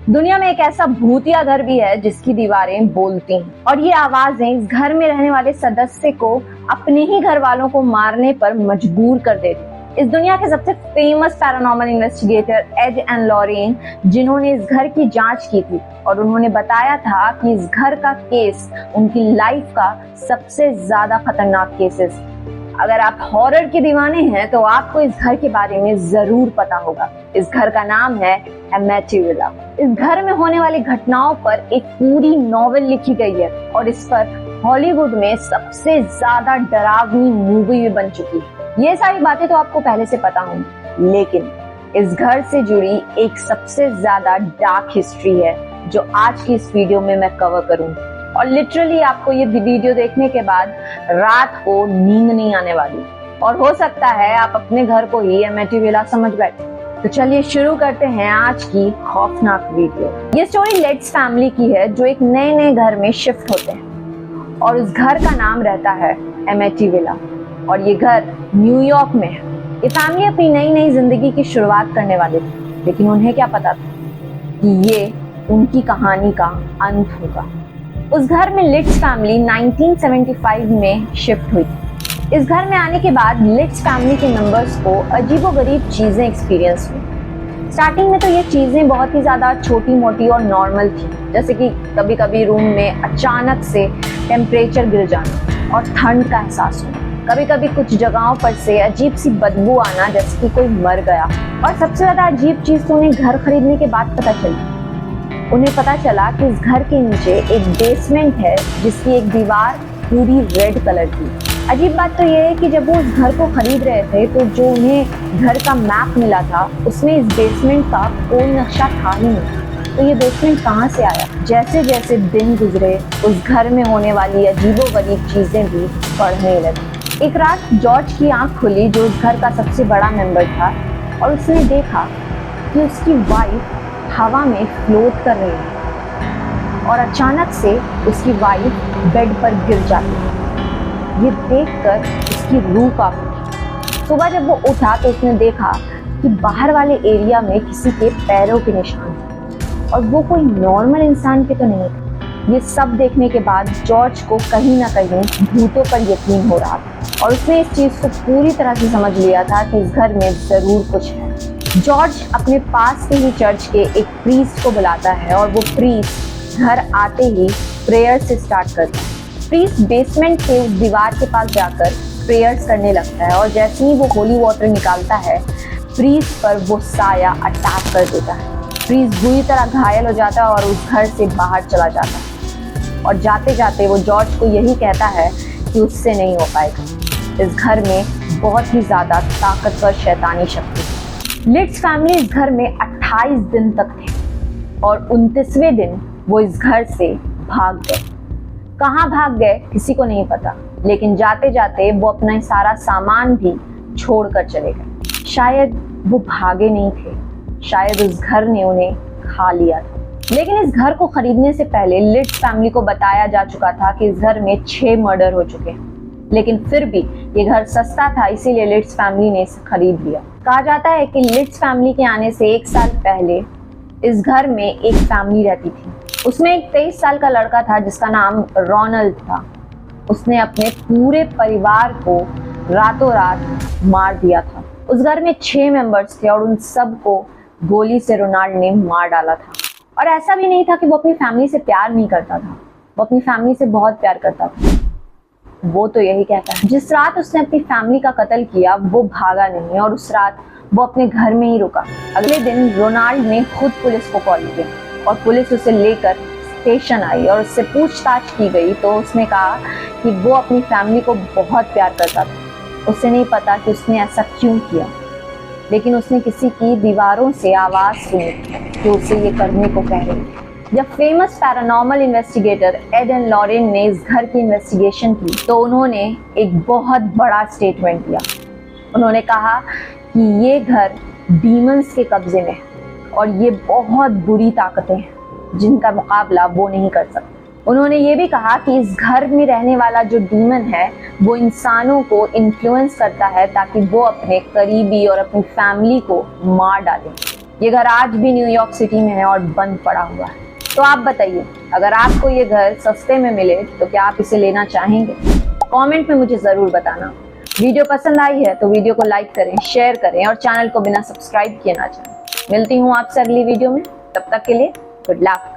दुनिया में एक ऐसा भूतिया घर भी है जिसकी दीवारें बोलती हैं और ये आवाजें इस घर में रहने वाले सदस्य को अपने ही घर वालों को मारने पर मजबूर कर देती। इस दुनिया के सबसे famous paranormal investigator Ed and Lorraine, जिन्होंने इस घर की जांच की थी और उन्होंने बताया था कि इस घर का केस उनकी लाइफ का सबसे ज्यादा खतरनाक केसेस। अगर आप हॉरर के दीवाने हैं तो आपको इस घर के बारे में जरूर पता होगा। इस घर का नाम है एमिटीविला। इस घर में होने वाली घटनाओं पर एक पूरी नॉवेल लिखी गई है और इस पर हॉलीवुड में सबसे ज्यादा डरावनी मूवी भी बन चुकी है। ये सारी बातें तो आपको पहले से पता होंगी, लेकिन इस घर से जुड़ी एक सबसे ज्यादा डार्क हिस्ट्री है जो आज की इस वीडियो में मैं कवर करूंगी। और लिटरली आपको ये वीडियो देखने के बाद रात को नींद नहीं आने वाली और हो सकता है आप अपने घर को ही एमिटीविला समझ बैठे। तो चलिए शुरू करते हैं आज की खौफनाक वीडियो। ये स्टोरी लेट्स फैमिली की है जो एक नए नए घर में शिफ्ट होते हैं और उस घर का नाम रहता है एमिटीविला और ये घर न्यूयॉर्क में है। ये फैमिली अपनी नई नई जिंदगी की शुरुआत करने वाली थी, लेकिन उन्हें क्या पता था कि ये उनकी कहानी का अंत होगा। उस घर में लिट्स फैमिली 1975 में शिफ्ट हुई थी। इस घर में आने के बाद लिट्स फैमिली के मेंबर्स को अजीबोगरीब चीजें एक्सपीरियंस हुई। स्टार्टिंग में तो ये चीजें बहुत ही ज्यादा छोटी मोटी और नॉर्मल थी, जैसे कि कभी कभी रूम में अचानक से टेम्परेचर गिर जाना और ठंड का एहसास होना। कभी कभी कुछ जगहों पर से अजीब सी बदबू आना जैसे कि कोई मर गया। और सबसे ज्यादा अजीब चीज तो उन्हें घर खरीदने के बाद पता चली। उन्हें पता चला कि इस घर के नीचे एक बेसमेंट है जिसकी एक दीवार पूरी रेड कलर की। अजीब बात तो ये है कि जब वो उस घर को खरीद रहे थे तो जो उन्हें घर का मैप मिला था उसमें इस बेसमेंट का कोई नक्शा था ही नहीं। तो ये बेसमेंट कहाँ से आया? जैसे जैसे दिन गुजरे उस घर में होने वाली अजीबोगरीब चीजें भी बढ़ने लगी। एक रात जॉर्ज की आंख खुली, जो उस घर का सबसे बड़ा मेंबर था, और उसने देखा कि उसकी वाइफ हवा में फ्लोट कर रही है और अचानक से उसकी वाइफ बेड पर गिर जाती है। ये देखकर उसकी रूह कांप उठी। सुबह जब वो उठा तो उसने देखा कि बाहर वाले एरिया में किसी के पैरों के निशान थे और वो कोई नॉर्मल इंसान के तो नहीं थे। ये सब देखने के बाद जॉर्ज को कहीं ना कहीं भूतों पर यकीन हो रहा था और उसने इस चीज को पूरी तरह से समझ लिया था कि इस घर में जरूर कुछ है। जॉर्ज अपने पास के ही चर्च के एक प्रीस्ट को बुलाता है और वो प्रीस्ट घर आते ही प्रेयर से स्टार्ट करता है। प्रीस्ट बेसमेंट के उस दीवार के पास जाकर प्रेयर्स करने लगता है और जैसे ही वो होली वाटर निकालता है, प्रीस्ट पर वो साया अटैक कर देता है। प्रीस्ट बुरी तरह घायल हो जाता है और उस घर से बाहर चला जाता है और जाते जाते वो जॉर्ज को यही कहता है कि उससे नहीं हो पाएगा। इस घर में बहुत ही ज्यादा ताकतवर शैतानी शक्ति है। लिट्स फैमिली इस घर में 28 दिन तक थे और 29वें दिन वो इस घर से भाग गए। कहाँ भाग गए किसी को नहीं पता, लेकिन जाते जाते वो अपना सारा सामान भी छोड़कर चले गए। शायद वो भागे नहीं थे, शायद उस घर ने उन्हें खा लिया था। लेकिन इस घर को खरीदने से पहले लिट्स फैमिली को बताया जा चुका था कि इस घर में 6 मर्डर हो चुके हैं, लेकिन फिर भी ये घर सस्ता था, इसीलिए लिट्स फैमिली ने इसे खरीद लिया। कहा जाता है कि लिट्स फैमिली के आने से 1 साल पहले इस घर में एक फैमिली रहती थी। उसमें एक 23 साल का लड़का था जिसका नाम रोनाल्ड था। उसने अपने पूरे परिवार को रातों रात मार दिया था। उस घर में 6 मेंबर्स थे और उन सबको गोली से रोनाल्ड ने मार डाला था। और ऐसा भी नहीं था कि वो अपनी फैमिली से प्यार नहीं करता था, वो अपनी फैमिली से बहुत प्यार करता था। वो तो यही कहता है। जिस रात उसने अपनी फैमिली का कत्ल किया वो भागा नहीं और उस रात वो अपने घर में ही रुका। अगले दिन रोनाल्ड ने खुद पुलिस को कॉल किया और पुलिस उसे लेकर स्टेशन आई और उससे पूछताछ की गई तो उसने कहा कि वो अपनी फैमिली को बहुत प्यार करता था। उसे नहीं पता कि उसने ऐसा क्यों किया, लेकिन उसने किसी की दीवारों से आवाज सुनी कि उसे ये करने को कह रही थी। जब famous paranormal investigator Ed and Lorraine ने इस घर की इन्वेस्टिगेशन की तो उन्होंने एक बहुत बड़ा स्टेटमेंट दिया। उन्होंने कहा कि ये घर डीमंस के कब्जे में है और ये बहुत बुरी ताकतें हैं जिनका मुकाबला वो नहीं कर सकते। उन्होंने ये भी कहा कि इस घर में रहने वाला जो डीमन है वो इंसानों को इन्फ्लुएंस करता है ताकि वो अपने करीबी और अपनी फैमिली को मार डालें। ये घर आज भी न्यूयॉर्क सिटी में है और बंद पड़ा हुआ है। तो आप बताइए, अगर आपको ये घर सस्ते में मिले तो क्या आप इसे लेना चाहेंगे? कमेंट में मुझे जरूर बताना। वीडियो पसंद आई है तो वीडियो को लाइक करें, शेयर करें और चैनल को बिना सब्सक्राइब किए ना जाएं। मिलती हूँ आपसे अगली वीडियो में, तब तक के लिए गुड लक।